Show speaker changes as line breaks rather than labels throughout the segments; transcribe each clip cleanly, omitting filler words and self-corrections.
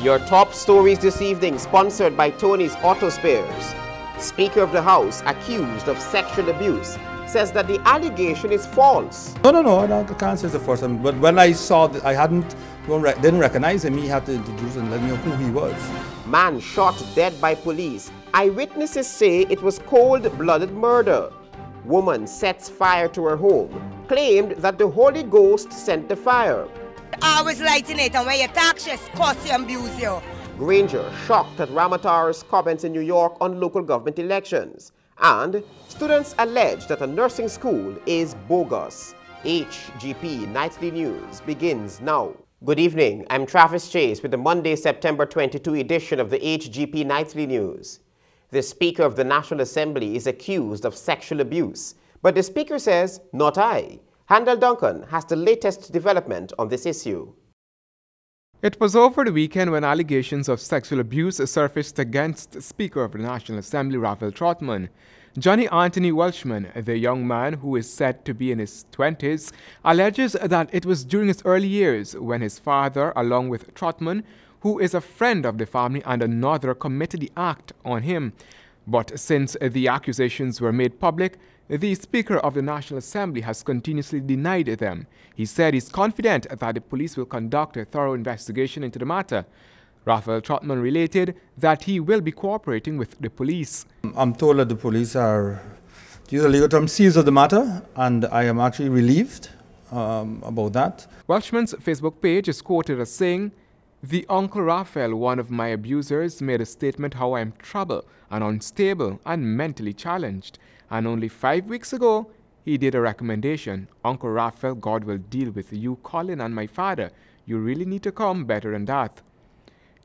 Your top stories this evening, sponsored by Tony's Auto Spares. Speaker of the House, accused of sexual abuse, says that the allegation is false.
No, I can't say it's the first time. But when I saw that, I didn't recognize him. He had to introduce and let me know who he was.
Man shot dead by police. Eyewitnesses say it was cold-blooded murder. Woman sets fire to her home, claimed that the Holy Ghost sent the fire.
Always lighting it, and when you talk, she curse you and abuse you.
Granger shocked at Ramatar's comments in New York on local government elections. And students allege that a nursing school is bogus. Hgp Nightly News begins now. Good evening, I'm Travis Chase with the Monday, September 22 edition of the Hgp Nightly News. The Speaker of the National Assembly is accused of sexual abuse, but the Speaker says, not I. Handel Duncan has the latest development on this issue.
It was over the weekend when allegations of sexual abuse surfaced against Speaker of the National Assembly Raphael Trotman. Johnny Anthony Welshman, the young man who is said to be in his 20s, alleges that it was during his early years when his father, along with Trotman, who is a friend of the family and another, committed the act on him. But since the accusations were made public, the Speaker of the National Assembly has continuously denied them. He said he's confident that the police will conduct a thorough investigation into the matter. Raphael Trotman related that he will be cooperating with the police.
I'm told that the police are, to use a legal term, seized of the matter, and I am actually relieved about that.
Welshman's Facebook page is quoted as saying, "The Uncle Raphael, one of my abusers, made a statement how I am troubled and unstable and mentally challenged. And only 5 weeks ago, he did a recommendation. Uncle Raphael, God will deal with you, Colin, and my father. You really need to come better than that."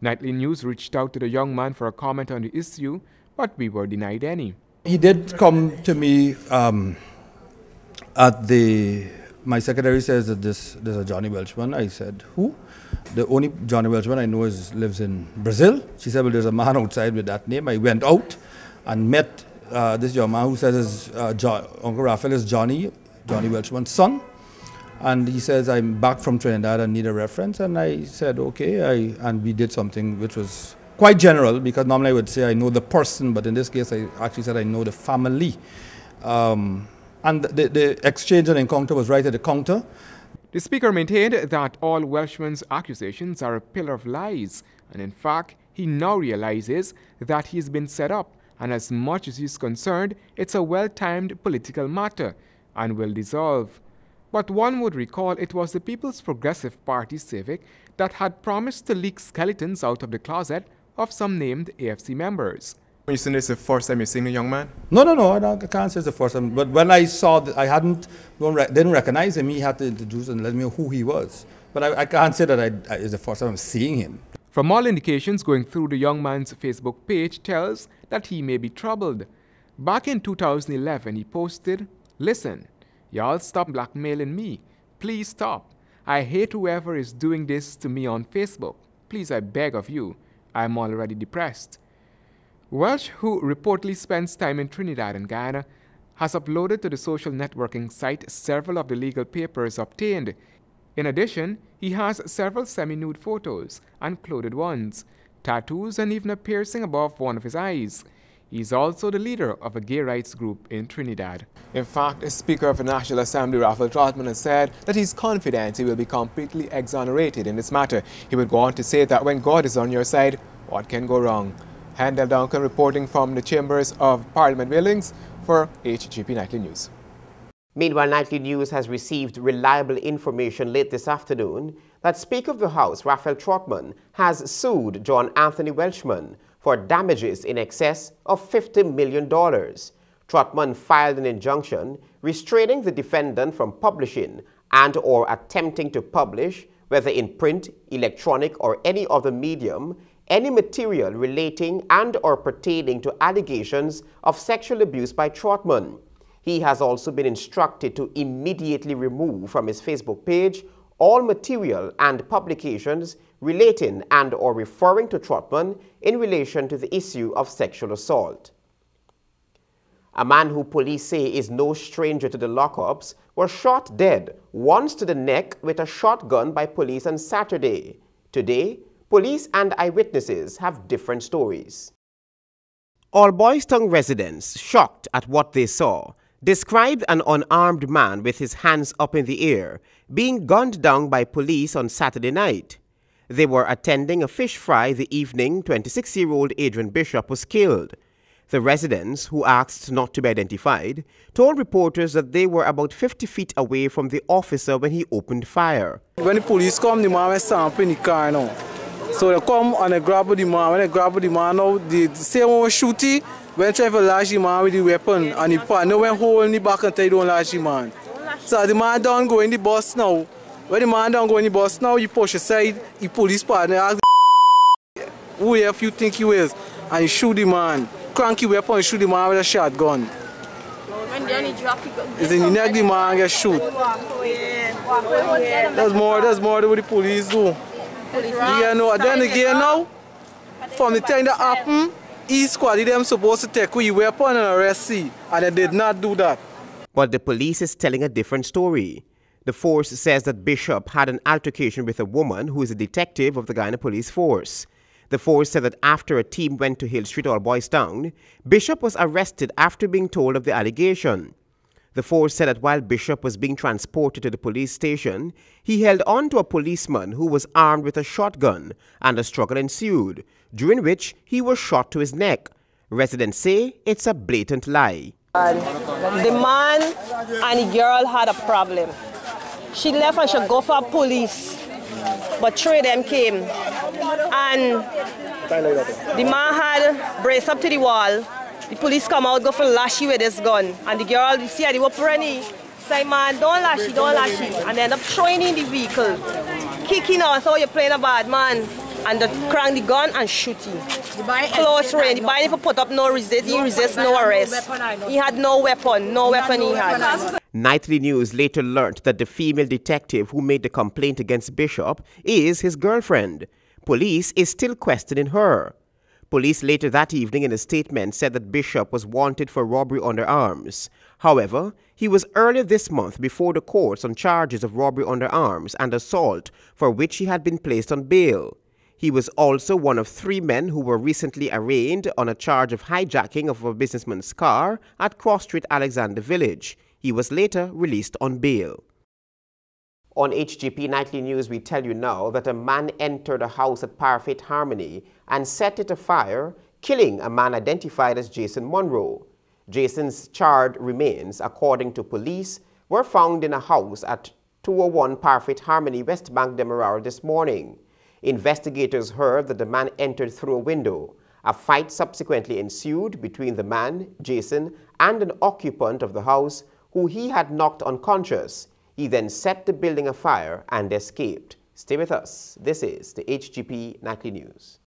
Nightly News reached out to the young man for a comment on the issue, but we were denied any.
He did come to me my secretary says that there's a Johnny Welshman. I said, who? The only Johnny Welshman I know lives in Brazil. She said, well, there's a man outside with that name. I went out and met this young man who says Uncle Raphael is Johnny Welshman's son. And he says, I'm back from Trinidad and need a reference. And I said, okay. And we did something which was quite general, because normally I would say I know the person, but in this case I actually said I know the family. And the exchange and encounter was right at the counter.
The Speaker maintained that all Welshman's accusations are a pillar of lies, and in fact, he now realizes that he's been set up, and as much as he's concerned, it's a well-timed political matter and will dissolve. But one would recall it was the People's Progressive Party Civic that had promised to leak skeletons out of the closet of some named AFC members.
When you saying this is the first time you've seen a young man?
No, I can't say it's the first time. But when I saw that, I didn't recognize him. He had to introduce and let me know who he was. But I can't say that it's the first time I'm seeing him.
From all indications, going through the young man's Facebook page tells that he may be troubled. Back in 2011, he posted, "Listen, y'all stop blackmailing me. Please stop. I hate whoever is doing this to me on Facebook. Please, I beg of you. I'm already depressed." Welsh, who reportedly spends time in Trinidad and Guyana, has uploaded to the social networking site several of the legal papers obtained. In addition, he has several semi-nude photos and clothed ones, tattoos, and even a piercing above one of his eyes. He's also the leader of a gay rights group in Trinidad.
In fact, the Speaker of the National Assembly, Raphael Trotman, has said that he's confident he will be completely exonerated in this matter. He would go on to say that when God is on your side, what can go wrong? Handel Duncan reporting from the Chambers of Parliament buildings for Hgp Nightly News.
Meanwhile, Nightly News has received reliable information late this afternoon that Speaker of the House, Raphael Trotman, has sued John Anthony Welshman for damages in excess of $50 million. Trotman filed an injunction restraining the defendant from publishing and/or attempting to publish, whether in print, electronic, or any other medium, any material relating and/or pertaining to allegations of sexual abuse by Trotman. He has also been instructed to immediately remove from his Facebook page all material and publications relating and/or referring to Trotman in relation to the issue of sexual assault. A man who police say is no stranger to the lockups was shot dead, once to the neck with a shotgun by police on Saturday. Today, police and eyewitnesses have different stories. Alboystown residents, shocked at what they saw, described an unarmed man with his hands up in the air being gunned down by police on Saturday night. They were attending a fish fry the evening 26-year-old Adrian Bishop was killed. The residents, who asked not to be identified, told reporters that they were about 50 feet away from the officer when he opened fire.
When the police come, the man was stamping the car now. So they come and they grab the man. When they grab the man now, the same one was shooting. When they try to lash the man with the weapon, and the partner went holding the back until they don't lash the man. So the man don't go in the bus now. When the man don't go in the bus now, you push aside, the police partner ask who you think you is, and you shoot the man. Cranky weapon and shoot the man with a shotgun. It's in the neck the man get shoot. That's more than what the police do. Yeah, no, then again now, from the time that happened, East Squad, them supposed to take away your weapon and arrest you, and they did not do that.
But the police is telling a different story. The force says that Bishop had an altercation with a woman who is a detective of the Guyana Police Force. The force said that after a team went to Hill Street, Alboystown, Bishop was arrested after being told of the allegation. The force said that while Bishop was being transported to the police station, he held on to a policeman who was armed with a shotgun, and a struggle ensued, during which he was shot to his neck. Residents say it's a blatant lie.
The man and the girl had a problem. She left and she go for police, but three of them came. And the man had braced up to the wall. The police come out, go for lash you with this gun. And the girl, you see her, the operani, say, man, don't lash it, don't lash it. And they end up throwing in the vehicle, kicking out, so you're playing a bad man. And they crank the gun and shooting. Close range. The boy never put up no resist, he resist no arrest. He had no weapon he had.
Nightly News later learnt that the female detective who made the complaint against Bishop is his girlfriend. Police is still questioning her. Police later that evening in a statement said that Bishop was wanted for robbery under arms. However, he was earlier this month before the courts on charges of robbery under arms and assault, for which he had been placed on bail. He was also one of 3 men who were recently arraigned on a charge of hijacking of a businessman's car at Cross Street, Alexander Village. He was later released on bail. On Hgp Nightly News, we tell you now that a man entered a house at Parfait Harmony and set it afire, killing a man identified as Jason Monroe. Jason's charred remains, according to police, were found in a house at 201 Parfait Harmony, West Bank, Demerara this morning. Investigators heard that the man entered through a window. A fight subsequently ensued between the man, Jason, and an occupant of the house who he had knocked unconscious. He then set the building afire and escaped. Stay with us. This is the Hgp Nightly News.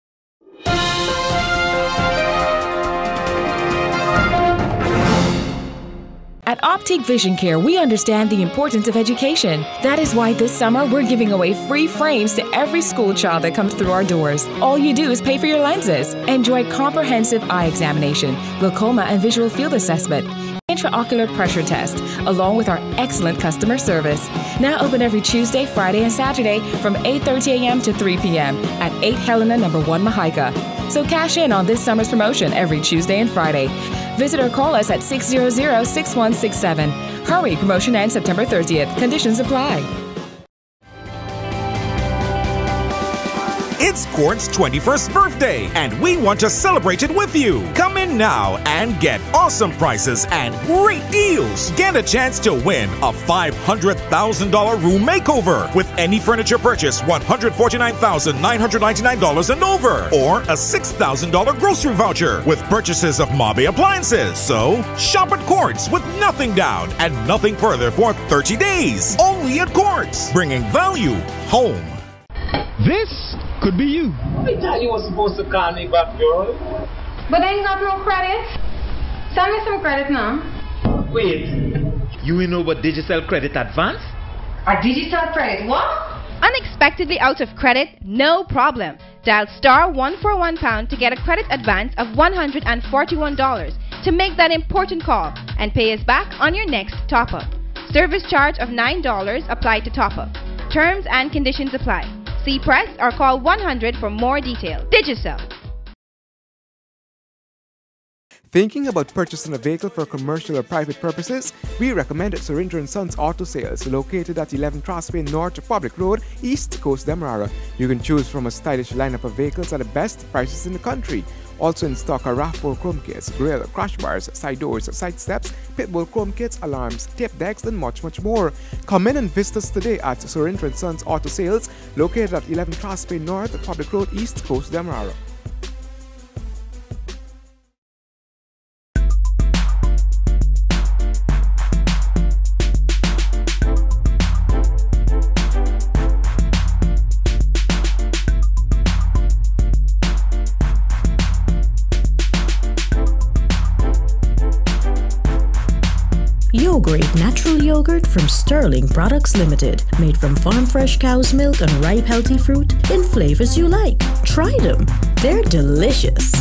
At Optic Vision Care, we understand the importance of education. That is why this summer we're giving away free frames to every school child that comes through our doors. All you do is pay for your lenses. Enjoy comprehensive eye examination, glaucoma and visual field assessment, intraocular pressure test, along with our excellent customer service. Now open every Tuesday, Friday, and Saturday from 8:30 a.m. to 3 p.m. at 8 Helena No. 1 Mahaika. So cash in on this summer's promotion every Tuesday and Friday. Visit or call us at 600-6167. Hurry, promotion ends September 30th. Conditions apply.
It's Court's 21st birthday, and we want to celebrate it with you. Come in now and get awesome prices and great deals. Get a chance to win a $500,000 room makeover with any furniture purchase $149,999 and over, or a $6,000 grocery voucher with purchases of Mabe appliances. So, shop at Courts with nothing down and nothing further for 30 days. Only at Courts, bringing value home.
This could be you.
I thought you were supposed to call me back, girl.
But I ain't got no credit. Send me some credit now.
Wait. You know about digital credit advance?
A digital credit what?
Unexpectedly out of credit? No problem. Dial *141# to get a credit advance of $141 to make that important call and pay us back on your next top-up. Service charge of $9 applied to top-up. Terms and conditions apply. See press or call 100 for more details. Digicel.
Thinking about purchasing a vehicle for commercial or private purposes? We recommend Surrender & Sons Auto Sales, located at 11 Crossway North Public Road, East Coast, Demerara. You can choose from a stylish lineup of vehicles at the best prices in the country. Also in stock are RAV4 chrome kits, grille, crash bars, side doors, side steps, pitbull chrome kits, alarms, tape decks, and much more. Come in and visit us today at Surrender & Sons Auto Sales, located at 11 Crossway North Public Road, East Coast, Demerara.
Yogurt, natural yogurt from Sterling Products Limited, made from farm fresh cow's milk and ripe healthy fruit in flavors you like. Try them. They're delicious.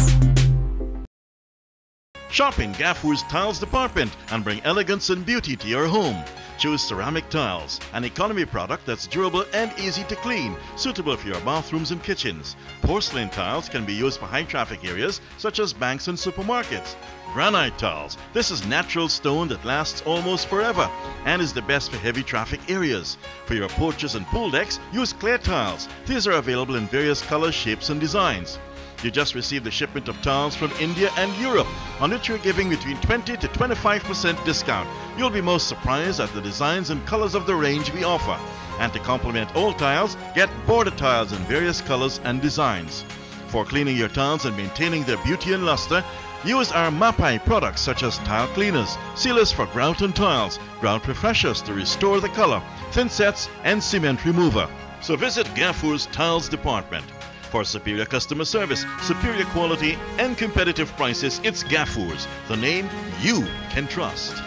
Shop in Gaffur's Tiles Department and bring elegance and beauty to your home. Choose ceramic tiles, an economy product that's durable and easy to clean, suitable for your bathrooms and kitchens. Porcelain tiles can be used for high traffic areas such as banks and supermarkets. Granite tiles. This is natural stone that lasts almost forever and is the best for heavy traffic areas. For your porches and pool decks, use clear tiles. These are available in various colors, shapes and designs. You just received a shipment of tiles from India and Europe, on which you're giving between 20 to 25% discount. You'll be most surprised at the designs and colors of the range we offer. And to complement all tiles, get border tiles in various colors and designs. For cleaning your tiles and maintaining their beauty and luster, use our Mapai products such as tile cleaners, sealers for grout and tiles, grout refreshers to restore the color, thin sets and cement remover. So visit Gaffur's Tiles Department. For superior customer service, superior quality and competitive prices, it's Gaffur's, the name you can trust.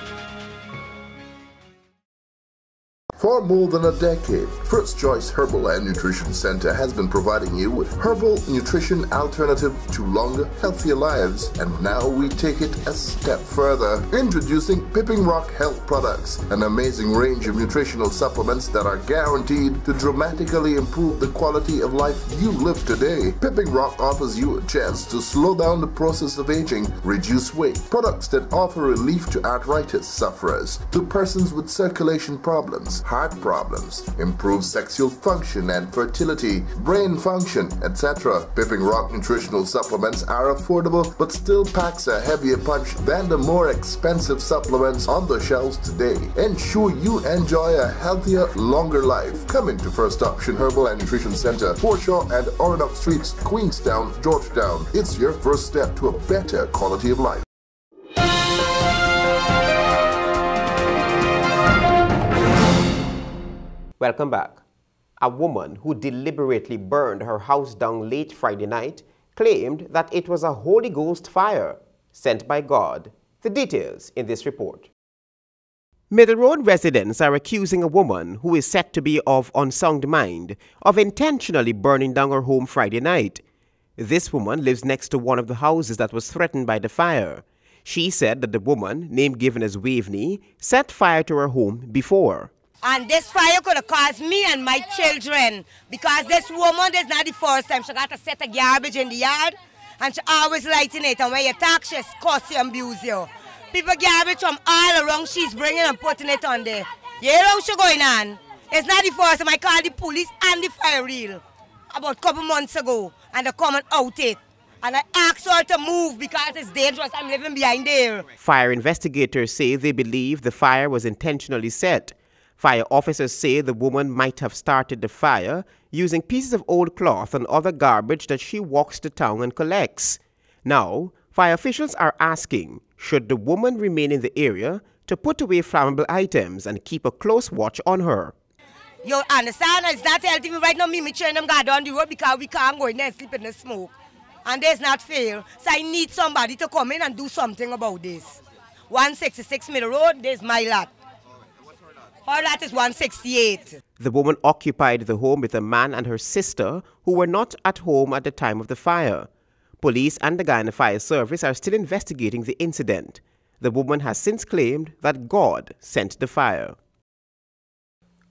For more than a decade, First Choice Herbal and Nutrition Center has been providing you with herbal nutrition alternative to longer, healthier lives, and now we take it a step further. Introducing Pipping Rock Health Products, an amazing range of nutritional supplements that are guaranteed to dramatically improve the quality of life you live today. Pipping Rock offers you a chance to slow down the process of aging, reduce weight. Products that offer relief to arthritis sufferers, to persons with circulation problems, heart problems, improve sexual function and fertility, brain function, etc. Pipping Rock nutritional supplements are affordable but still packs a heavier punch than the more expensive supplements on the shelves today. Ensure you enjoy a healthier, longer life. Come into First Option Herbal and Nutrition Center, Forshaw and Oranok Streets, Queenstown, Georgetown. It's your first step to a better quality of life.
Welcome back. A woman who deliberately burned her house down late Friday night claimed that it was a Holy Ghost fire sent by God. The details in this report. Middle Road residents are accusing a woman who is said to be of unsound mind of intentionally burning down her home Friday night. This woman lives next to one of the houses that was threatened by the fire. She said that the woman, named given as Waveney, set fire to her home before.
And this fire could have caused me and my children, because this woman, this is not the first time she got to set a garbage in the yard, and she always lighting it, and when you talk, she cuss you and abuse you. People garbage from all around, she's bringing and putting it on there. You hear how she going on? It's not the first time. I called the police and the fire reel about a couple months ago, and they come and out it. And I asked her to move because it's dangerous. I'm living behind there.
Fire investigators say they believe the fire was intentionally set. Fire officers say the woman might have started the fire using pieces of old cloth and other garbage that she walks to town and collects. Now, fire officials are asking, should the woman remain in the area to put away flammable items and keep a close watch on her?
You understand? It's not healthy right now. Me train them go down the road because we can't go in there and sleep in the smoke. And that's not fair. So I need somebody to come in and do something about this. 166 Middle Road, there's my lot. Her lot is 168.
The woman occupied the home with a man and her sister who were not at home at the time of the fire. Police and the Guyana Fire Service are still investigating the incident. The woman has since claimed that God sent the fire.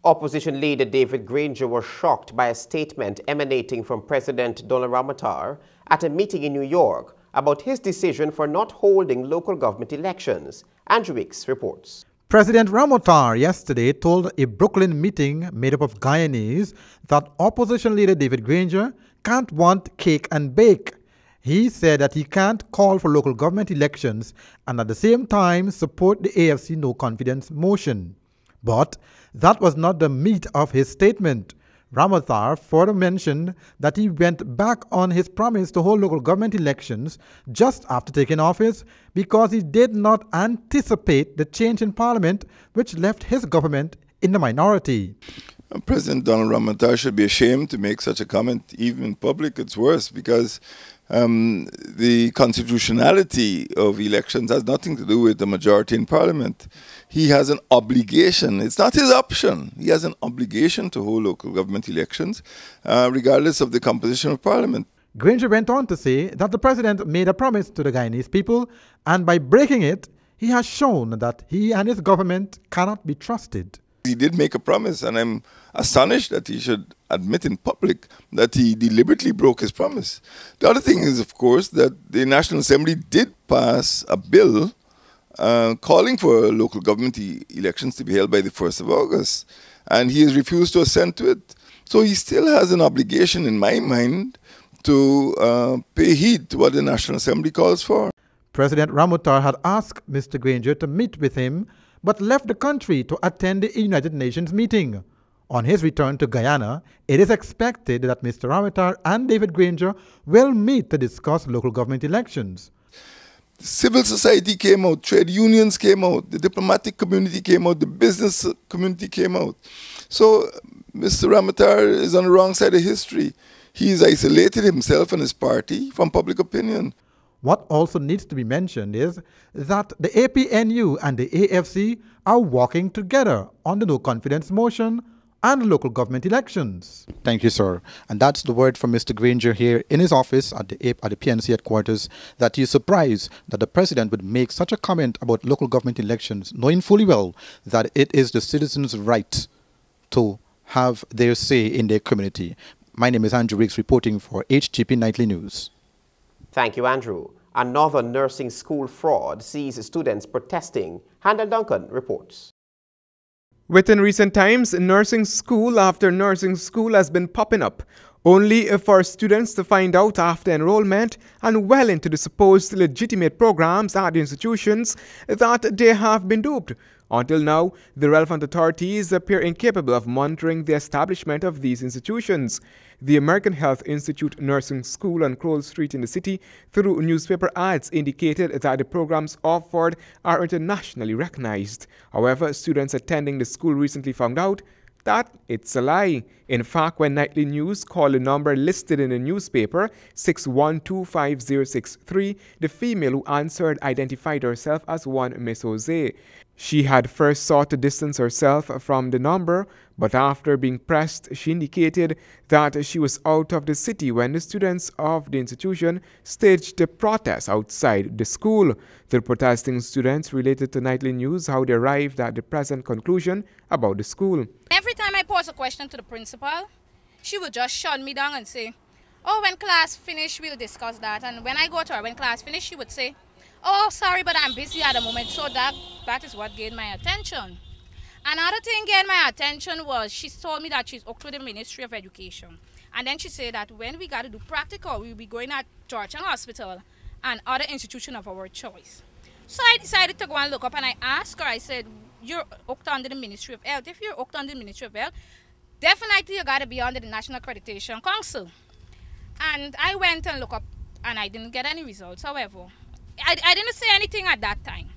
Opposition leader David Granger was shocked by a statement emanating from President Donald Ramotar at a meeting in New York about his decision for not holding local government elections. Andrew Wicks reports.
President Ramotar yesterday told a Brooklyn meeting made up of Guyanese that opposition leader David Granger can't want cake and bake. He said that he can't call for local government elections and at the same time support the AFC no confidence motion. But that was not the meat of his statement. Ramotar further mentioned that he went back on his promise to hold local government elections just after taking office because he did not anticipate the change in parliament which left his government in the minority.
President Donald Ramotar should be ashamed to make such a comment even in public. It's worse because the constitutionality of elections has nothing to do with the majority in parliament. He has an obligation. It's not his option. He has an obligation to hold local government elections regardless of the composition of parliament.
Granger went on to say that the president made a promise to the Guyanese people and by breaking it, he has shown that he and his government cannot be trusted.
He did make a promise, and I'm astonished that he should admit in public that he deliberately broke his promise. The other thing is, of course, that the National Assembly did pass a bill calling for local government elections to be held by the 1st of August, and he has refused to assent to it. So he still has an obligation, in my mind, to pay heed to what the National Assembly calls for.
President Ramotar had asked Mr. Granger to meet with him but left the country to attend the United Nations meeting. On his return to Guyana, it is expected that Mr. Ramotar and David Granger will meet to discuss local government elections.
Civil society came out, trade unions came out, the diplomatic community came out, the business community came out. So Mr. Ramotar is on the wrong side of history. He's isolated himself and his party from public opinion.
What also needs to be mentioned is that the APNU and the AFC are working together on the no confidence motion and local government elections.
Thank you, sir. And that's the word from Mr. Granger here in his office at the PNC headquarters, that he is surprised that the president would make such a comment about local government elections, knowing fully well that it is the citizens' right to have their say in their community. My name is Andrew Riggs reporting for Hgp Nightly News.
Thank you, Andrew. Another nursing school fraud sees students protesting. Handel Duncan reports.
Within recent times, nursing school after nursing school has been popping up, only for students to find out after enrollment and well into the supposed legitimate programs at the institutions that they have been duped. Until now, the relevant authorities appear incapable of monitoring the establishment of these institutions. The American Health Institute Nursing School on Crowell Street in the city, through newspaper ads, indicated that the programs offered are internationally recognized. However, students attending the school recently found out that it's a lie. In fact, when Nightly News called the number listed in the newspaper, 6125063, the female who answered identified herself as one Miss Jose. She had first sought to distance herself from the number, but after being pressed, she indicated that she was out of the city when the students of the institution staged a protest outside the school. The protesting students related to Nightly News how they arrived at the present conclusion about the school.
Every time I pose a question to the principal, she would just shut me down and say, "Oh, when class finish, we'll discuss that." And when I go to her, when class finish, she would say, "Oh, sorry, but I'm busy at the moment." So that is what gained my attention. Another thing gained my attention was she told me that she's up to the Ministry of Education. And then she said that when we got to do practical, we'll be going at Georgetown Hospital and other institution of our choice. So I decided to go and look up, and I asked her, I said, "You're hooked under the Ministry of Health. If you're hooked under the Ministry of Health, definitely you got to be under the National Accreditation Council." And I went and looked up, and I didn't get any results. However, I didn't say anything at that time.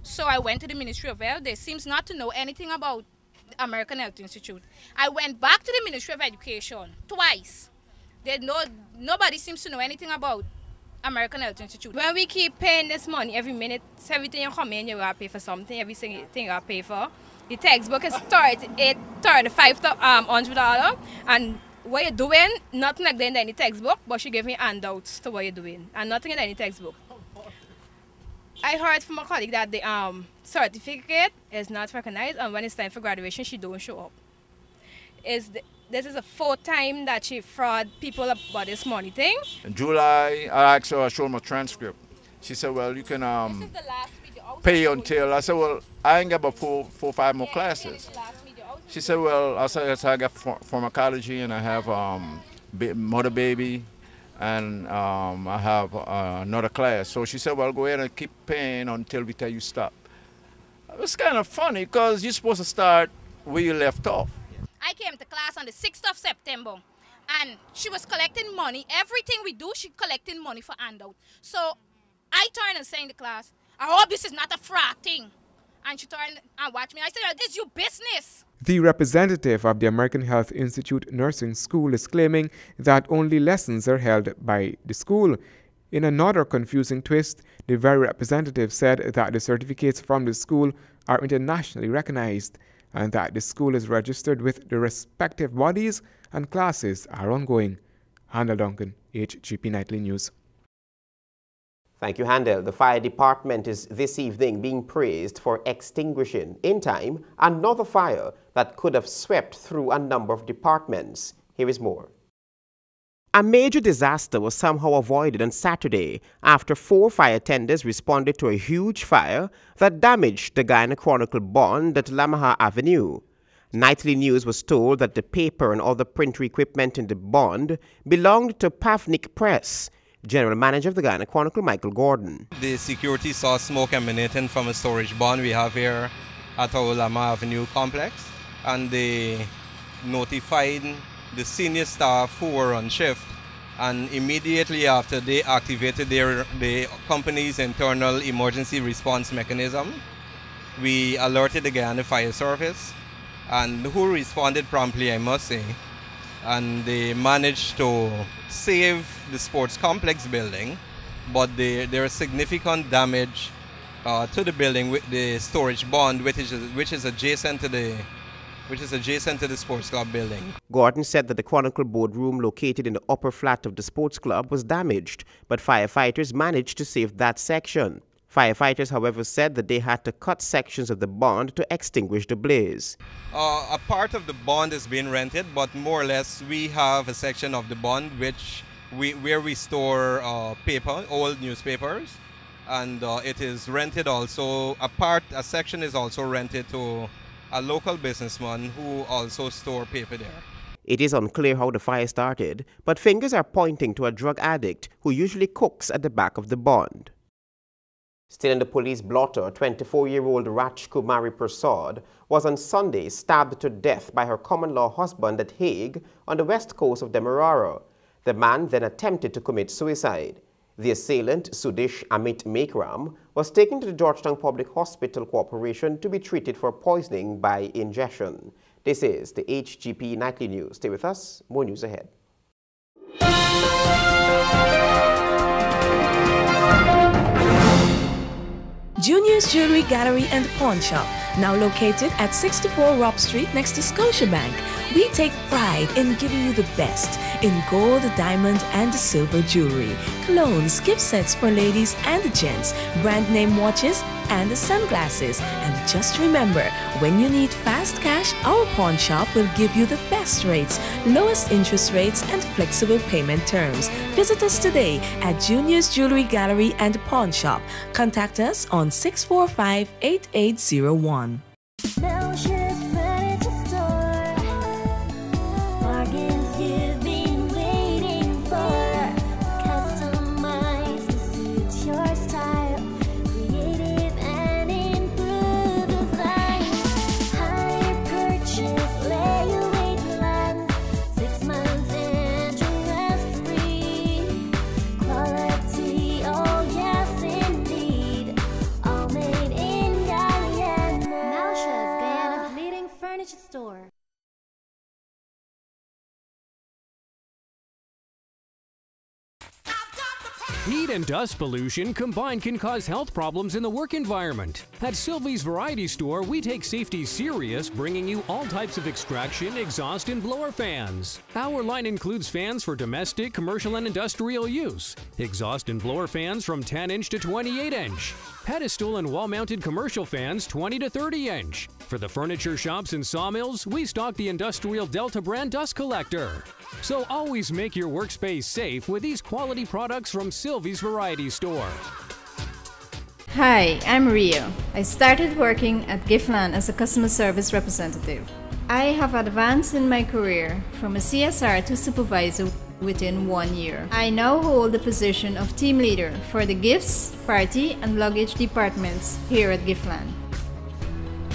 So I went to the Ministry of Health. They seems not to know anything about the American Health Institute. I went back to the Ministry of Education twice. Nobody seems to know anything about American Health Institute.
When we keep paying this money every minute, everything you come in, you gotta pay for something, everything you gotta pay for. The textbook is $35,100, and what you're doing, nothing like that in any textbook, but she gave me handouts to what you're doing, and nothing in any textbook. I heard from a colleague that the certificate is not recognized, and when it's time for graduation, she don't show up. this is the 4th time that she fraud people about this money thing.
In July, I asked her, I showed my transcript. She said, well, you can pay until, I said, well, I ain't got about four or five more classes. She said, well, I said, I got pharmacology and I have mother baby and I have another class. So she said, well, go ahead and keep paying until we tell you stop. It was kind of funny because you're supposed to start where you left off.
I came to class on the 6th of September and she was collecting money. Everything we do, she collecting money for handout. So I turned and said in the class, I hope this is not a fraud thing. And she turned and watched me. I said, this is your business.
The representative of the American Health Institute Nursing School is claiming that only lessons are held by the school. In another confusing twist, the very representative said that the certificates from the school are internationally recognized and that the school is registered with the respective bodies and classes are ongoing. Handel Duncan, Hgp Nightly News.
Thank you, Handel. The fire department is this evening being praised for extinguishing, in time, another fire that could have swept through a number of departments. Here is more. A major disaster was somehow avoided on Saturday after 4 fire tenders responded to a huge fire that damaged the Guyana Chronicle bond at Lamaha Avenue. Nightly News was told that the paper and other printer equipment in the bond belonged to Pavnik Press. General Manager of the Guyana Chronicle, Michael Gordon.
The security saw smoke emanating from a storage bond we have here at our Lama Avenue complex, and they notified the senior staff who were on shift, and immediately after they activated the company's internal emergency response mechanism, we alerted the Guyana Fire Service, and who responded promptly, I must say, and they managed to save the sports complex building, but there is significant damage to the building with the storage bond, which is adjacent to the sports club building.
Gordon said that the Chronicle boardroom located in the upper flat of the sports club was damaged, but firefighters managed to save that section. Firefighters, however, said that they had to cut sections of the bond to extinguish the blaze.
A part of the bond is being rented, but more or less we have a section of the bond where we store old newspapers, and it is rented also. A section is also rented to a local businessman who also store paper there.
It is unclear how the fire started, but fingers are pointing to a drug addict who usually cooks at the back of the bond. Still in the police blotter, 24-year-old Raj Kumari Prasad was on Sunday stabbed to death by her common-law husband at Hague on the west coast of Demerara. The man then attempted to commit suicide. The assailant, Sudish Amit Mekram, was taken to the Georgetown Public Hospital Corporation to be treated for poisoning by ingestion. This is the Hgp Nightly News. Stay with us. More news ahead.
Junior's Jewelry Gallery and Pawn Shop, now located at 64 Robb Street next to Scotiabank. We take pride in giving you the best in gold, diamond, and silver jewelry, colognes, gift sets for ladies and gents, brand name watches, and sunglasses. And just remember, when you need fast cash, our pawn shop will give you the best rates, lowest interest rates, and flexible payment terms. Visit us today at Junior's Jewelry Gallery and Pawn Shop. Contact us on 645-8801.
Now
Heat and dust pollution combined can cause health problems in the work environment. At Sylvie's Variety Store, we take safety serious, bringing you all types of extraction, exhaust, and blower fans. Our line includes fans for domestic, commercial, and industrial use, exhaust and blower fans from 10-inch to 28-inch, pedestal and wall-mounted commercial fans 20 to 30-inch. For the furniture shops and sawmills, we stock the industrial Delta brand dust collector. So always make your workspace safe with these quality products from Sylvie's Variety Store.
Hi, I'm Rio. I started working at Giftland as a customer service representative. I have advanced in my career from a CSR to supervisor within 1 year. I now hold the position of team leader for the gifts, party, and luggage departments here at Giftland.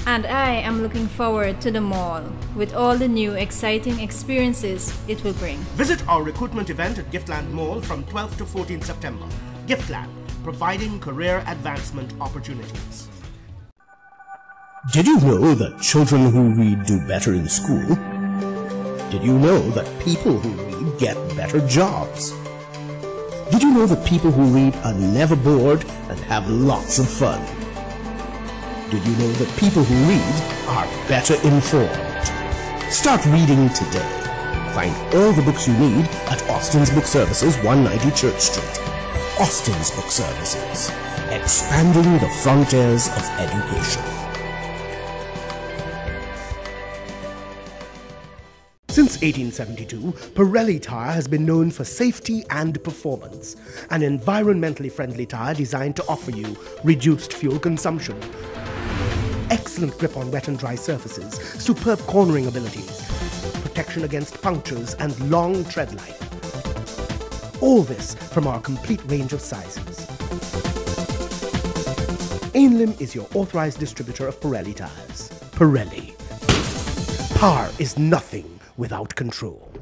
And I am looking forward to the mall with all the new exciting experiences it will bring.
Visit our recruitment event at Giftland Mall from 12th to 14th September. Giftland, providing career advancement opportunities.
Did you know that children who read do better in school? Did you know that people who read get better jobs? Did you know that people who read are never bored and have lots of fun? Did you know that people who read are better informed? Start reading today. Find all the books you need at Austin's Book Services, 190 Church Street. Austin's Book Services, expanding the frontiers of education.
Since 1872, Pirelli tire has been known for safety and performance. An environmentally friendly tire designed to offer you reduced fuel consumption, excellent grip on wet and dry surfaces, superb cornering abilities, protection against punctures, and long tread life. All this from our complete range of sizes. Ainlim is your authorized distributor of Pirelli tires. Pirelli. Power is nothing without control.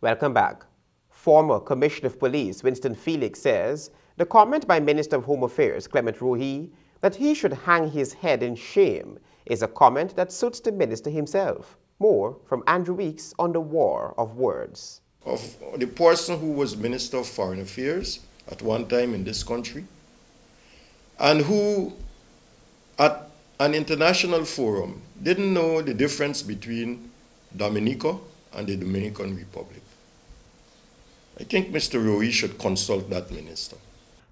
Welcome back. Former Commissioner of Police Winston Felix says the comment by Minister of Home Affairs Clement Rohi that he should hang his head in shame is a comment that suits the minister himself. More from Andrew Weeks on the war of words.
Of the person who was Minister of Foreign Affairs at one time in this country, and who at an international forum didn't know the difference between Dominica and the Dominican Republic. I think Mr. Rohi should consult that minister.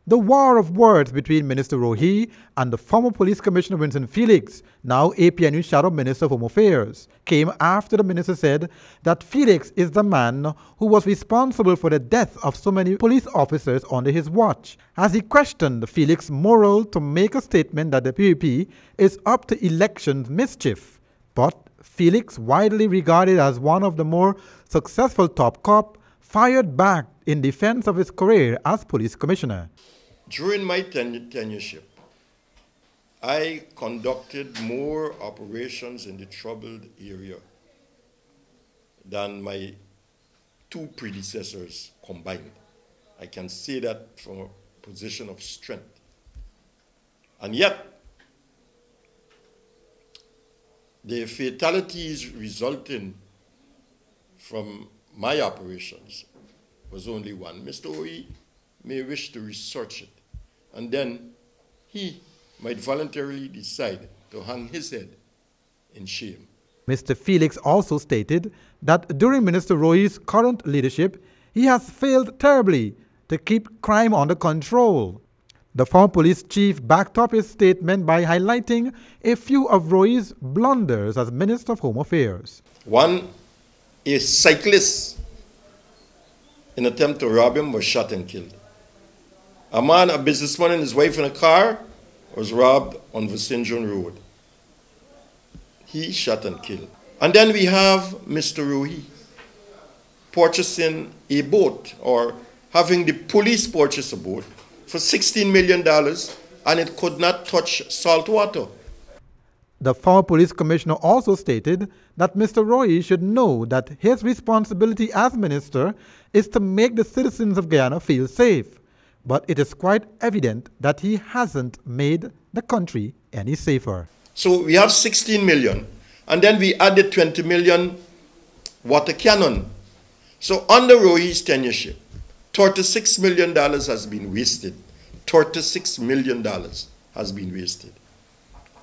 The war of words between Minister Rohi and the former Police Commissioner Winston Felix, now APNU Shadow Minister of Home Affairs, came after the minister said that Felix is the man who was responsible for the death of so many police officers under his watch, as he questioned Felix's moral to make a statement that the PUP is up to elections mischief. But Felix, widely regarded as one of the more successful top cop, fired back in defense of his career as police commissioner.
During my tenureship, I conducted more operations in the troubled area than my two predecessors combined. I can say that from a position of strength. And yet, the fatalities resulting from my operations was only one. Mr. Rohi may wish to research it, and then he might voluntarily decide to hang his head in shame.
Mr. Felix also stated that during Minister Rohi's current leadership, he has failed terribly to keep crime under control. The former police chief backed up his statement by highlighting a few of Rohi's blunders as Minister of Home Affairs.
One, a cyclist in an attempt to rob him was shot and killed. A man, a businessman and his wife in a car was robbed on Vicinjon Road. He shot and killed. And then we have Mr. Rohi purchasing a boat, or having the police purchase a boat for $16 million, and it could not touch salt water.
The former police commissioner also stated that Mr. Rohi should know that his responsibility as minister is to make the citizens of Guyana feel safe. But it is quite evident that he hasn't made the country any safer.
So we have 16 million, And then we added 20 million water cannon. So under Rohi's tenureship, $36 million has been wasted. $36 million has been wasted.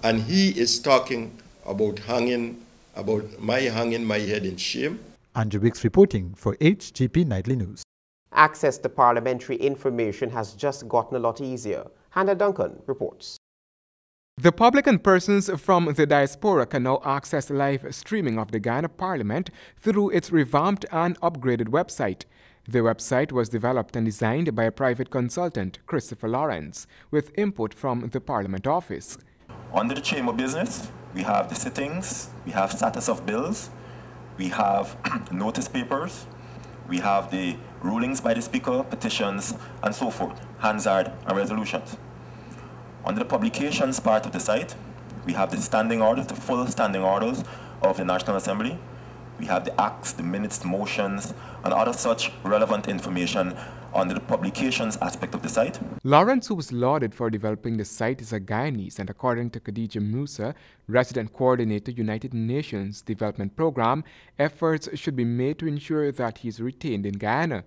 And he is talking about hanging my head in shame.
Andrew Wicks reporting for Hgp Nightly News.
Access to parliamentary information has just gotten a lot easier. Hannah Duncan reports.
The public and persons from the diaspora can now access live streaming of the Guyana Parliament through its revamped and upgraded website. The website was developed and designed by a private consultant, Christopher Lawrence, with input from the Parliament office.
Under the chamber business, we have the sittings, we have status of bills, we have notice papers, we have the rulings by the Speaker, petitions, and so forth, Hansard and resolutions. Under the publications part of the site, we have the standing orders, the full standing orders of the National Assembly. We have the acts, the minutes, the motions, and other such relevant information under the publications aspect of the site.
Lawrence, who was lauded for developing the site, is a Guyanese, and according to Khadija Musa, resident coordinator, United Nations Development Program, efforts should be made to ensure that he is retained in Guyana.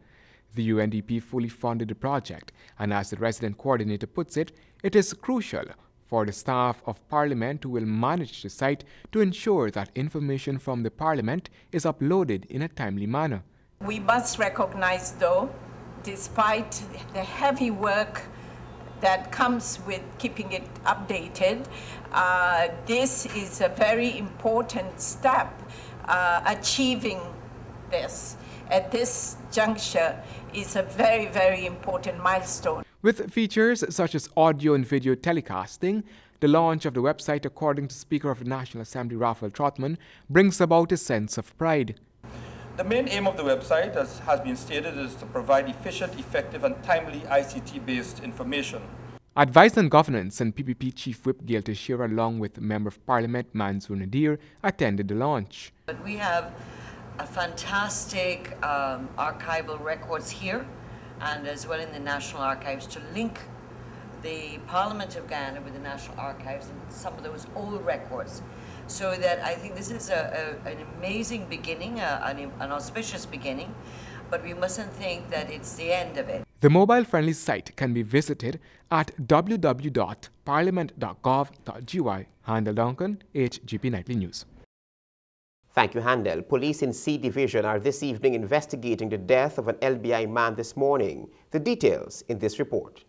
The UNDP fully funded the project, and as the resident coordinator puts it, it is crucial for the staff of Parliament who will manage the site to ensure that information from the Parliament is uploaded in a timely manner.
We must recognize, though, despite the heavy work that comes with keeping it updated, this is a very important step. Achieving this at this juncture is a very, very important milestone.
With features such as audio and video telecasting, the launch of the website, according to Speaker of the National Assembly Raphael Trotman, brings about a sense of pride.
The main aim of the website, as has been stated, is to provide efficient, effective, and timely ICT-based information.
Advice on Governance and PPP Chief Whip Gail Teixeira, along with Member of Parliament Mansour Nadir, attended the launch.
But we have a fantastic archival records here, and as well in the National Archives, to link the Parliament of Guyana with the National Archives and some of those old records. So that I think this is an amazing beginning, an auspicious beginning, but we mustn't think that it's the end of it.
The mobile-friendly site can be visited at www.parliament.gov.gy. Handel Duncan, Hgp Nightly News.
Thank you, Handel. Police in C Division are this evening investigating the death of an LBI man this morning. The details in this report.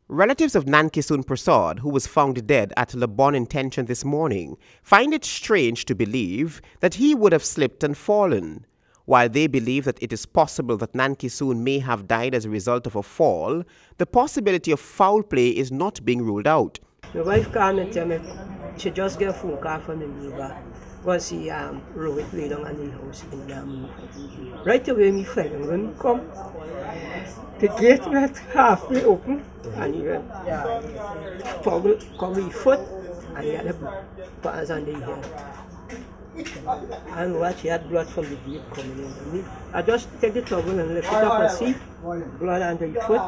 Relatives of Nankisun Prasad, who was found dead at Le Bon Intention this morning, find it strange to believe that he would have slipped and fallen. While they believe that it is possible that Nankisun may have died as a result of a fall, the possibility of foul play is not being ruled out.
My wife called me and tell me she just get a phone call from the neighbor. Was he Rohit lay down in the house in right away my friend when he come, the gate was halfway open and he went cover his foot and he had a pass on the head. And watch, he had blood from the gate coming in. I just take the towel and lift it up and see blood under his foot,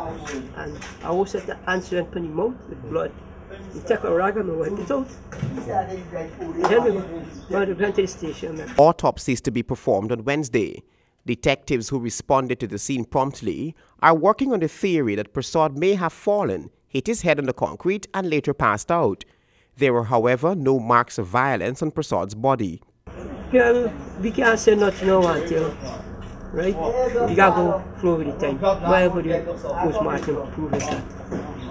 and I also answer and put him out with blood. You take a rag and wipe it out. Then we went to the station.
Autopsies to be performed on Wednesday. Detectives who responded to the scene promptly are working on the theory that Prasad may have fallen, hit his head on the concrete, and later passed out. There were, however, no marks of violence on Prasad's body.
Girl, we can't say nothing now until, right? We gotta go through with the time. Whatever the postmortem proves that.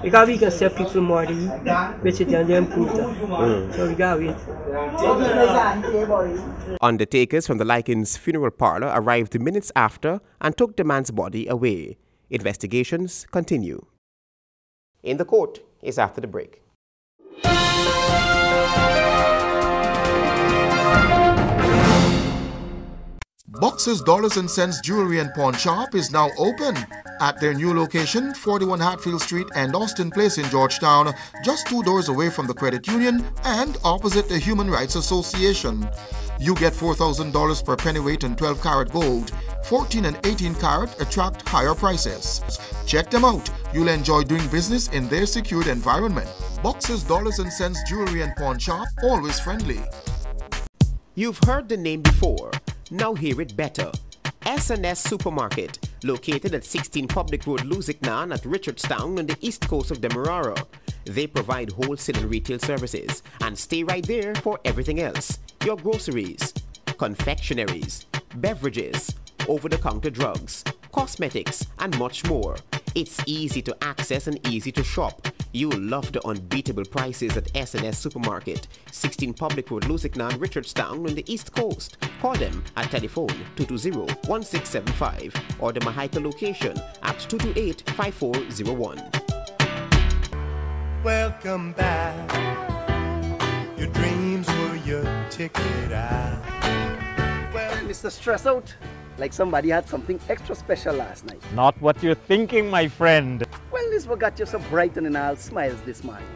Because we can say people more than which it and then prove that. So we gotta wait.
Undertakers from the Likens funeral parlor arrived minutes after and took the man's body away. Investigations continue. In the Court is after the break.
Boxes Dollars and Cents Jewelry and Pawn Shop is now open at their new location, 41 Hatfield Street and Austin Place in Georgetown, just 2 doors away from the credit union and opposite the Human Rights Association. You get $4,000 per pennyweight and 12-karat gold. 14 and 18 karat attract higher prices. Check them out. You'll enjoy doing business in their secured environment. Boxes Dollars and Cents Jewelry and Pawn Shop, always friendly.
You've heard the name before, now hear it better. S&S Supermarket, located at 16 Public Road, Lusignan at Richardstown on the east coast of Demerara. They provide wholesale and retail services and stay right there for everything else. Your groceries, confectionaries, beverages, over-the-counter drugs, cosmetics, and much more. It's easy to access and easy to shop. You'll love the unbeatable prices at S&S Supermarket, 16 Public Road, Lusignan, Richardstown on the East Coast. Call them at telephone 220-1675 or the Mahika location at 228-5401.
Welcome back. Your dreams were your ticket out.
Mr. Stress Out, like somebody had something extra special last night.
Not what you're thinking, my friend.
Well, this what got you so bright and all smiles this morning.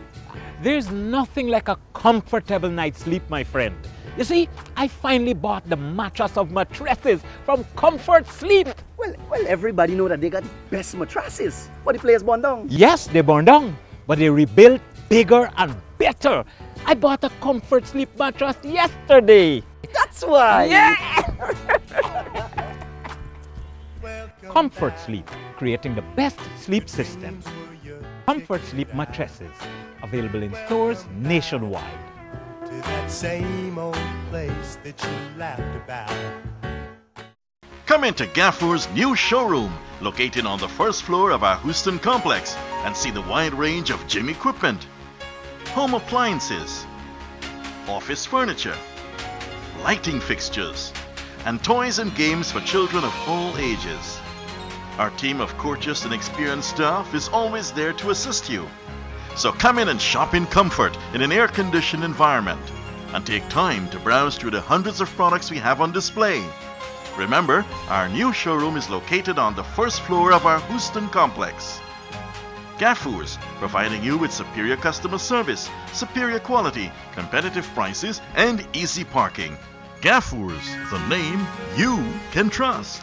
There's nothing like a comfortable night's sleep, my friend. You see, I finally bought the mattress of mattresses from Comfort Sleep.
Well, everybody know that they got the best mattresses. What the players born down?
Yes, they burned down, but they rebuilt bigger and better. I bought a Comfort Sleep mattress yesterday.
That's why.
Yeah. Comfort Sleep, creating the best sleep system. Comfort Sleep mattresses, available in stores nationwide.
To that same old place that you laughed about.
Come into Gaffur's new showroom, located on the first floor of our Houston complex, and see the wide range of gym equipment, home appliances, office furniture, lighting fixtures, and toys and games for children of all ages. Our team of courteous and experienced staff is always there to assist you. So come in and shop in comfort in an air-conditioned environment and take time to browse through the hundreds of products we have on display. Remember, our new showroom is located on the first floor of our Houston complex. Gaffur's, providing you with superior customer service, superior quality, competitive prices, and easy parking. Gaffur's, the name you can trust.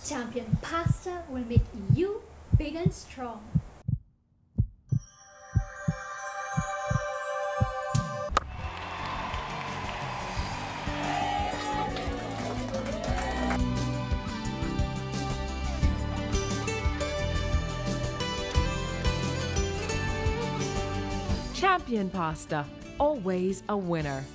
Champion Pasta will make you big and strong.
Champion Pasta, always a winner.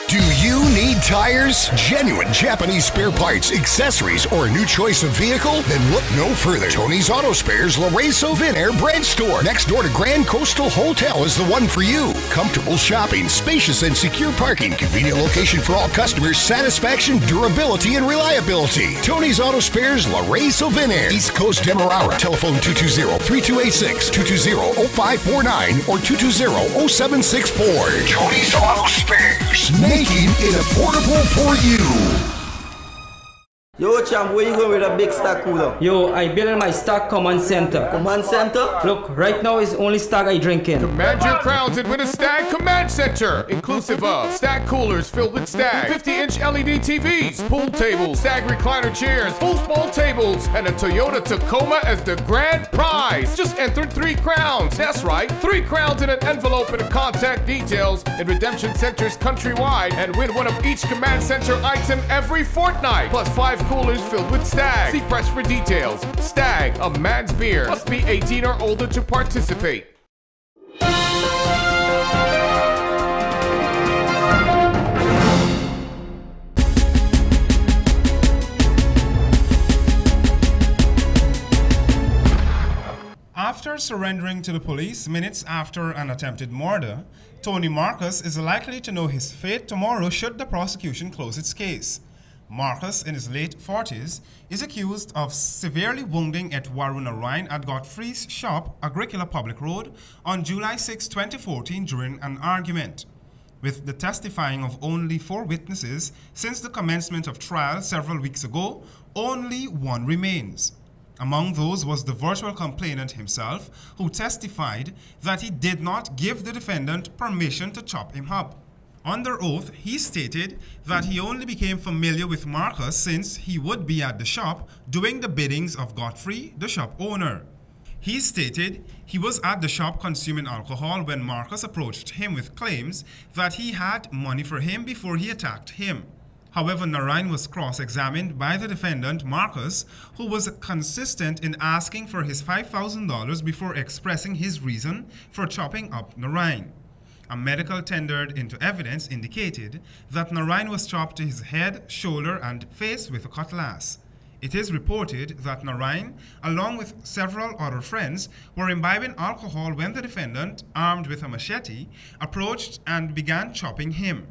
Do you need tires, genuine Japanese spare parts, accessories, or a new choice of vehicle? Then look no further. Tony's Auto Spares Loray-Sylvan Branch Store, next door to Grand Coastal Hotel, is the one for you. Comfortable shopping, spacious and secure parking, convenient location for all customers, satisfaction, durability, and reliability. Tony's Auto Spares Loray-Sylvan, East Coast Demerara. Telephone 220-3286, 220-0549, or 220-0764. Tony's Auto Spares, making it affordable for you.
Yo, champ, where you going with a big stack cooler?
Yo, I built my stock command center.
Command center?
Look, right now is only stock I drinking.
Command your crowds with a Stag Command Center, inclusive of Stag coolers filled with Stag, 50-inch LED TVs, pool tables, Stag recliner chairs, foosball tables, and a Toyota Tacoma as the grand prize. Just enter 3 crowns. That's right, 3 crowns in an envelope and contact details in redemption centers countrywide, and win one of each Command Center item every fortnight, plus 5 coolers filled with Stag. See press for details. Stag, a man's beer. Must be 18 or older to participate.
After surrendering to the police minutes after an attempted murder, Tony Marcus is likely to know his fate tomorrow should the prosecution close its case. Marcus, in his late 40s, is accused of severely wounding at Waruna Ryan at Godfrey's shop, Agricola Public Road, on July 6, 2014 during an argument. With the testifying of only 4 witnesses since the commencement of trial several weeks ago, only 1 remains. Among those was the virtual complainant himself, who testified that he did not give the defendant permission to chop him up. Under oath, he stated that he only became familiar with Marcus since he would be at the shop doing the biddings of Godfrey, the shop owner. He stated he was at the shop consuming alcohol when Marcus approached him with claims that he had money for him before he attacked him. However, Narain was cross-examined by the defendant, Marcus, who was consistent in asking for his $5,000 before expressing his reason for chopping up Narain. A medical tendered into evidence indicated that Narain was chopped to his head, shoulder, and face with a cutlass. It is reported that Narain, along with several other friends, were imbibing alcohol when the defendant, armed with a machete, approached and began chopping him.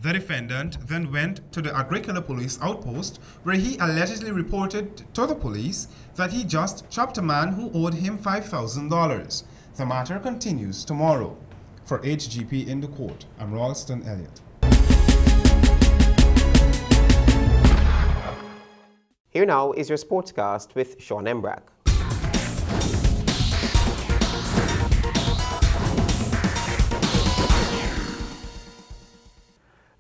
The defendant then went to the Agricola police outpost where he allegedly reported to the police that he just chopped a man who owed him $5,000. The matter continues tomorrow. For HGP in the court, I'm Ralston Elliott.
Here now is your sportscast with Sean Embrach.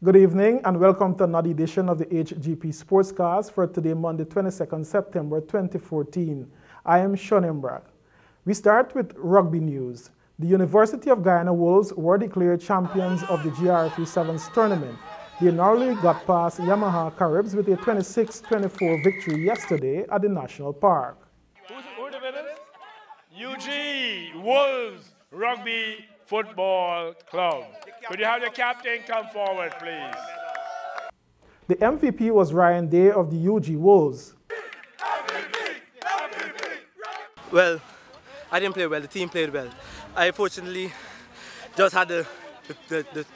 Good evening and welcome to another edition of the HGP Sportscast for today, Monday, 22nd September 2014. I am Sean Embrach. We start with rugby news. The University of Guyana Wolves were declared champions of the GRFU Sevens tournament. They narrowly got past Yamaha Caribs with a 26-24 victory yesterday at the National Park.
Who the winners? UG Wolves Rugby Football Club. Could you have the captain come forward, please?
The MVP was Ryan Day of the UG Wolves.
Well, I didn't play well. The team played well. I fortunately just had the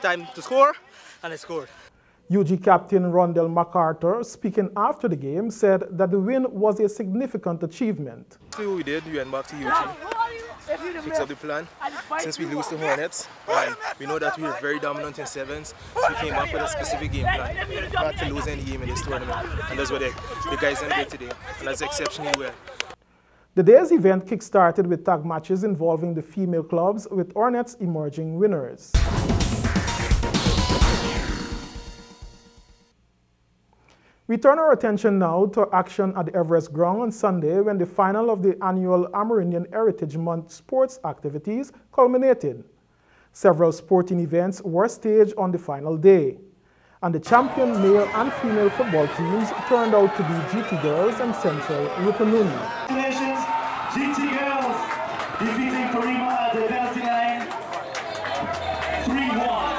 time to score, and I scored.
UG captain Rondell MacArthur, speaking after the game, said that the win was a significant achievement.
See what we did, we went back to UG, fixed up the plan. Since we lose to Hornets, and we know that we are very dominant in sevens, so we came back with a specific game plan. Not to lose any game in this tournament, and that's what the guys did today, and that's exceptionally well.
The day's event kick-started with tag matches involving the female clubs, with Hornets emerging winners. We turn our attention now to action at the Everest Ground on Sunday when the final of the annual Amerindian Heritage Month sports activities culminated. Several sporting events were staged on the final day, and the champion male and female football teams turned out to be GT Girls and Central Rupununi.
Congratulations, GT Girls defeating Parima at the penalty line 3-1.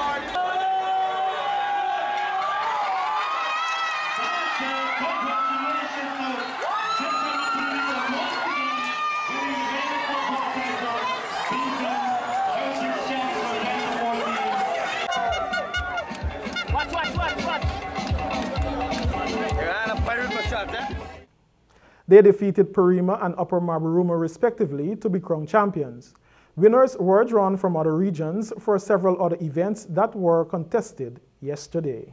They defeated Parima and Upper Mabaruma respectively to be crowned champions. Winners were drawn from other regions for several other events that were contested yesterday.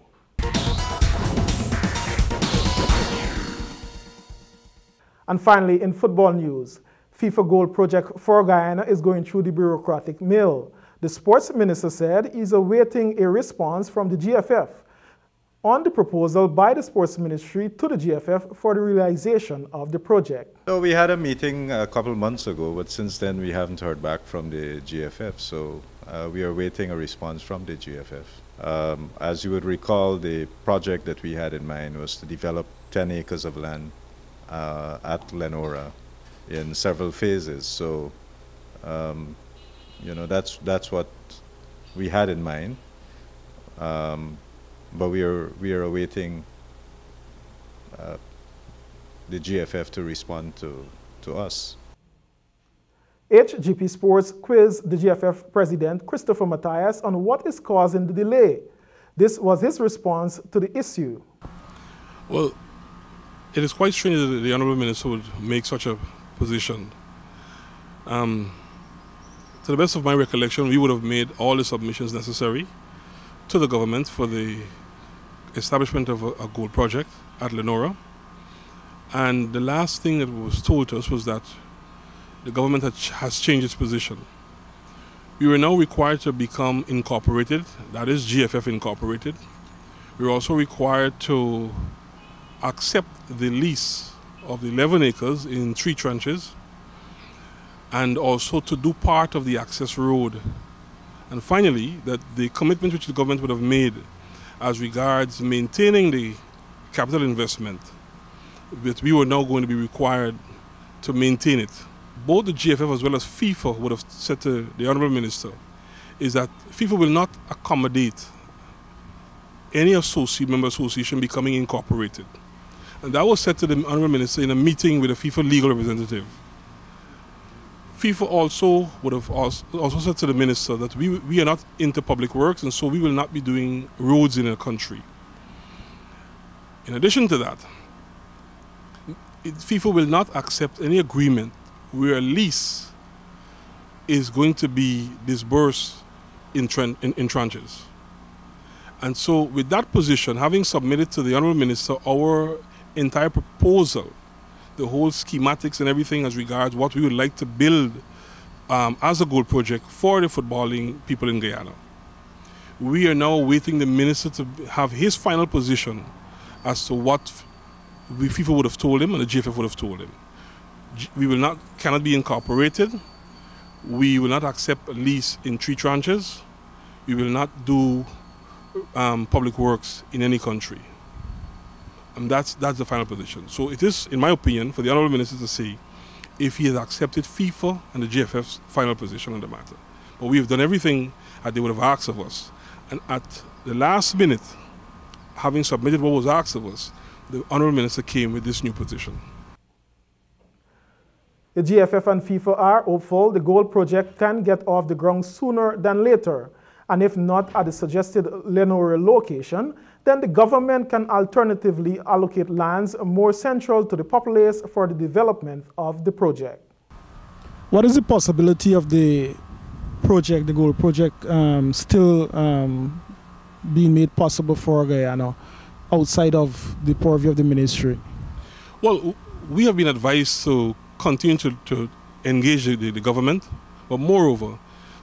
And finally, in football news, FIFA Gold Project for Guyana is going through the bureaucratic mill. The sports minister said he's awaiting a response from the GFF on the proposal by the Sports Ministry to the GFF for the realization of the project.
So we had a meeting a couple months ago, but since then we haven't heard back from the GFF, so we are waiting a response from the GFF. As you would recall, the project that we had in mind was to develop 10 acres of land at Lenora in several phases. So, you know, that's what we had in mind. But we are awaiting the GFF to respond to us.
HGP Sports quizzed the GFF President Christopher Matthias on what is causing the delay. This was his response to the issue.
Well, it is quite strange that the Honourable Minister would make such a position. To the best of my recollection, we would have made all the submissions necessary to the government for the establishment of a gold project at Lenora. And the last thing that was told to us was that the government has changed its position. We were now required to become incorporated, that is GFF Incorporated. We were also required to accept the lease of the 11 acres in 3 tranches. and also to do part of the access road. And finally, that the commitment which the government would have made as regards maintaining the capital investment, that we were now going to be required to maintain it. Both the GFF as well as FIFA would have said to the Honourable Minister is that FIFA will not accommodate any member association becoming incorporated. And that was said to the Honourable Minister in a meeting with a FIFA legal representative. FIFA also would have also said to the Minister that we are not into public works, and so we will not be doing roads in the country. In addition to that, FIFA will not accept any agreement where a lease is going to be disbursed in tranches. And so with that position, having submitted to the Honourable Minister our entire proposal, the whole schematics and everything as regards what we would like to build as a goal project for the footballing people in Guyana, we are now awaiting the Minister to have his final position as to what FIFA would have told him and the GFF would have told him. We cannot be incorporated. We will not accept a lease in 3 tranches. We will not do public works in any country. And that's the final position. So it is, in my opinion, for the Honourable Minister to say if he has accepted FIFA and the GFF's final position on the matter. But we have done everything that they would have asked of us. And at the last minute, having submitted what was asked of us, the Honourable Minister came with this new position.
The GFF and FIFA are hopeful the goal project can get off the ground sooner than later. And if not at the suggested Lenore location, then the government can alternatively allocate lands more central to the populace for the development of the project. What is the possibility of the project, the goal project, still being made possible for Guyana outside of the purview of the ministry?
Well, we have been advised to continue to engage the government, but moreover,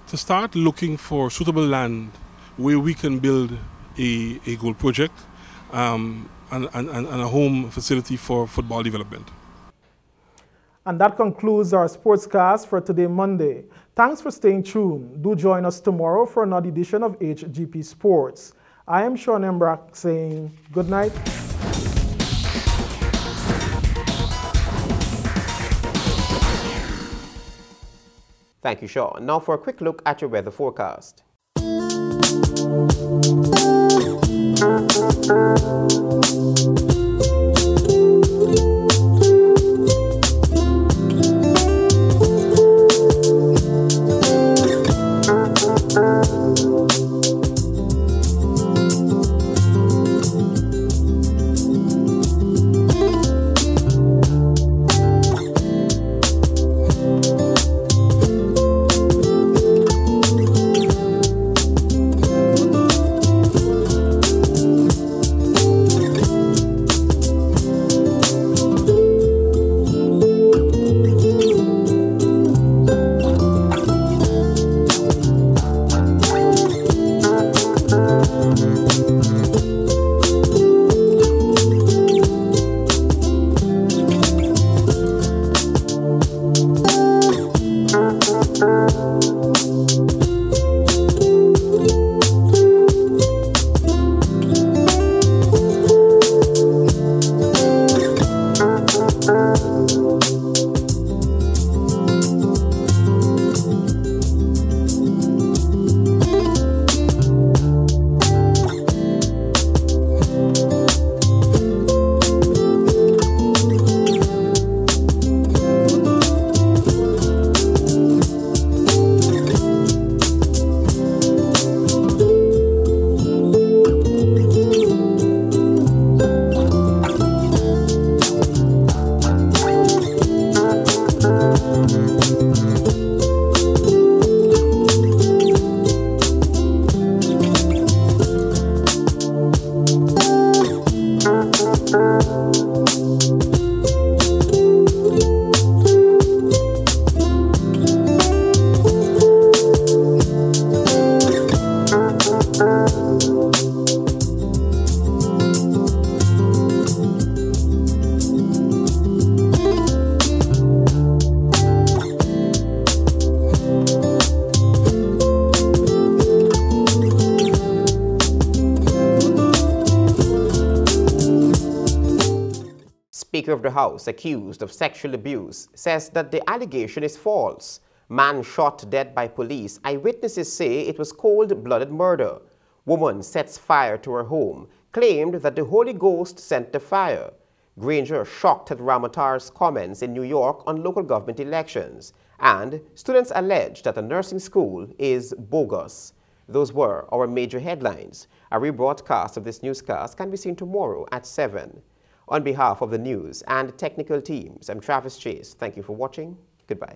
to start looking for suitable land where we can build a goal project and a home facility for football development.
And that concludes our sportscast for today, Monday. Thanks for staying tuned. Do join us tomorrow for another edition of HGP Sports. I am Sean Embrock saying good night.
Thank you, Sean. Now for a quick look at your weather forecast. Speaker of the House accused of sexual abuse says that the allegation is false. Man shot dead by police. Eyewitnesses say it was cold-blooded murder. Woman sets fire to her home, claimed that the Holy Ghost sent the fire. Granger shocked at Ramatar's comments in New York on local government elections. And students allege that a nursing school is bogus. Those were our major headlines. A rebroadcast of this newscast can be seen tomorrow at 7. On behalf of the news and technical teams, I'm Travis Chase. Thank you for watching. Goodbye.